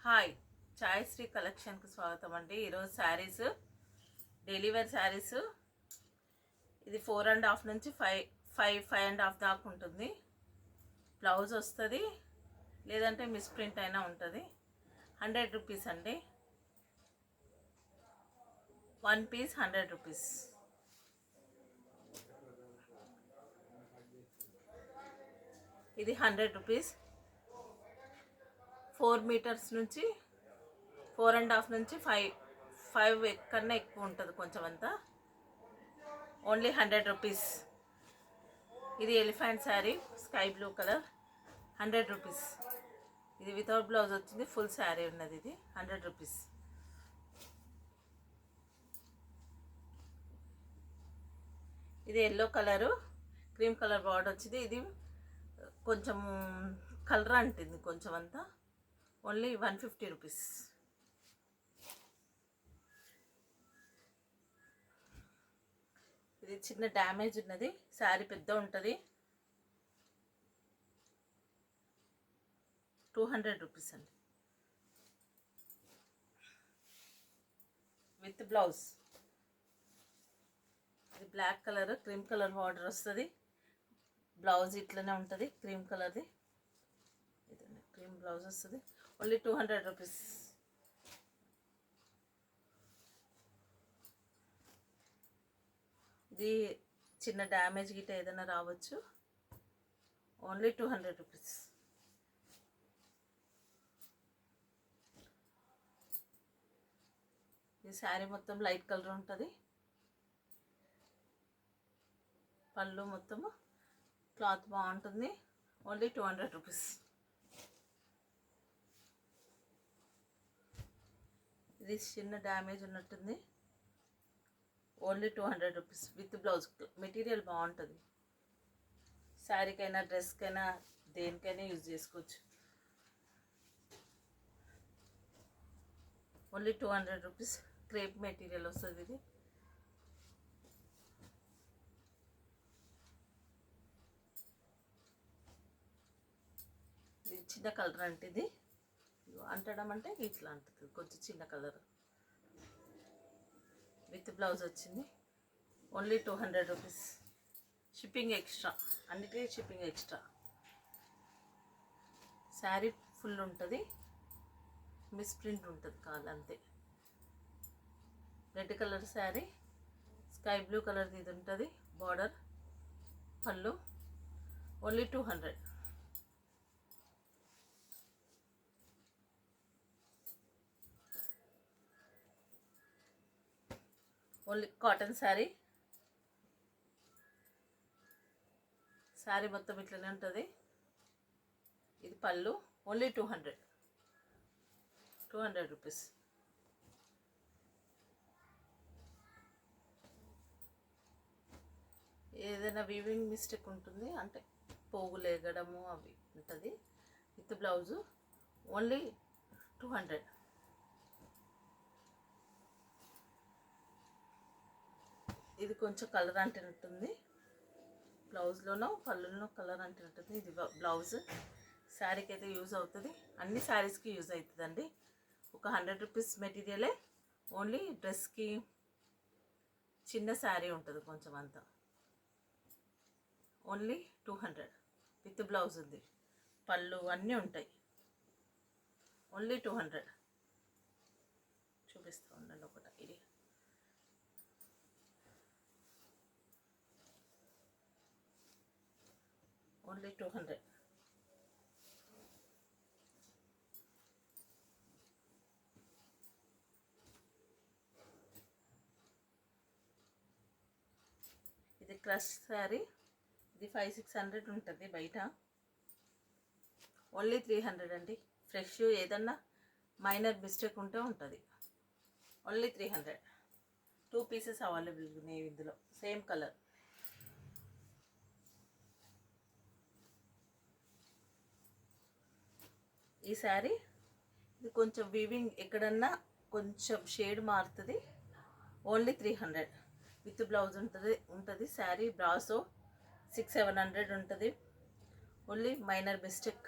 Hi, ఛాయశ్రీ కలెక్షన్కి స్వాగతం అండి. ఈరోజు శారీస్ డైలీ వేర్ శారీస్. ఇది 4.5 నుంచి 5.5 దాకా ఉంటుంది. బ్లౌజ్ వస్తుంది, లేదంటే మిస్ ప్రింట్ అయినా ఉంటుంది. 100 రూపీస్ అండి. 1 పీస్ 100 రూపీస్. ఇది 100 రూపీస్. 4 మీటర్స్ నుంచి 4.5 నుంచి 5 కన్నా ఎక్కువ ఉంటుంది కొంచెం అంతా. Only 100 rupees. ఇది elephant sari, sky blue colour, 100 rupees. ఇది వితౌట్ బ్లౌజ్ వచ్చింది, ఫుల్ శారీ ఉన్నది. ఇది 100 రూపీస్. ఇది yellow colour, cream colour border వచ్చింది. ఇది కొంచెం కలర్ అంటుంది కొంచెం అంతా. Only 150 rupees. ఇది చిన్న డ్యామేజ్ ఉన్నది, శారీ పెద్ద ఉంటుంది. 200 రూపీస్ అండి, విత్ బ్లౌజ్. ఇది black colour, cream colour border వస్తుంది. బ్లౌజ్ ఇట్లనే ఉంటుంది, క్రీమ్ కలర్ది. ఇదండి క్రీమ్ బ్లౌజ్ వస్తుంది. Only 200 rupees. ఇది చిన్న డ్యామేజ్ గిట్ట ఏదైనా రావచ్చు. Only 200 rupees. ఈ శారీ మొత్తం లైట్ కలర్ ఉంటుంది. పళ్ళు మొత్తము క్లాత్ బాగుంటుంది. Only 200 rupees. ఇది చిన్న డ్యామేజ్ ఉన్నట్టుంది. Only 200 rupees with blouse. Material బాగుంటుంది. శారీకైనా డ్రెస్కైనా దేనికైనా యూజ్ చేసుకోవచ్చు. Only 200 rupees. క్రేప్ మెటీరియల్ వస్తుంది. ఇది చిన్న కలర్ అంటే ఇది అంటడం అంటే ఇట్లా అంటుంది, కొంచెం చిన్న కలర్. విత్ బ్లౌజ్ వచ్చింది. Only 200 rupees. షిప్పింగ్ ఎక్స్ట్రా, అన్నిటికీ షిప్పింగ్ ఎక్స్ట్రా. శారీ ఫుల్ ఉంటుంది, మిస్ ప్రింట్ ఉంటుంది కాదంతే. Red colour sari, sky blue కలర్ది ఇది ఉంటుంది బార్డర్. పళ్ళు only 200. Only cotton sari. Sari మొత్తం ఇట్లనే ఉంటుంది. ఇది పళ్ళు. Only 200 rupees. ఏదైనా వీవింగ్ మిస్టేక్ ఉంటుంది, అంటే పోగులు ఎగడము అవి ఉంటుంది. With blouse only 200. ఇది కొంచెం కలర్ అంటినట్టుంది. బ్లౌజ్లోనో పళ్ళులోనో కలర్ అంటినట్టుంది. ఇది బ్లౌజ్. శారీకి అయితే యూజ్ అవుతుంది, అన్ని శారీస్కి యూజ్ అవుతుందండి. ఒక 100 రూపీస్ మెటీరియలే. ఓన్లీ డ్రెస్కి చిన్న శారీ ఉంటుంది కొంచెం అంతా. ఓన్లీ 200 విత్ బ్లౌజ్ ఉంది, పళ్ళు అన్నీ ఉంటాయి. ఓన్లీ 200. చూపిస్తూ ఉండండి ఒకటి. ఇది ఓన్లీ 200. ఇది క్రష్ శారీ. ఇది 500-600 ఉంటుంది బయట. ఓన్లీ 300 అండి. ఫ్రెష్ ఏదన్నా మైనర్ మిస్టేక్ ఉంటే ఉంటుంది. ఓన్లీ 300. 2 పీసెస్ అవైలబుల్ ఉన్నాయి ఇందులో, సేమ్ కలర్. ఈ శారీ ఇది కొంచెం వీవింగ్ ఎక్కడన్నా కొంచెం షేడ్ మారుతుంది. ఓన్లీ 300 విత్ బ్లౌజ్ ఉంటుంది. శారీ బ్రాసో 600-700 ఉంటుంది. Only minor mistake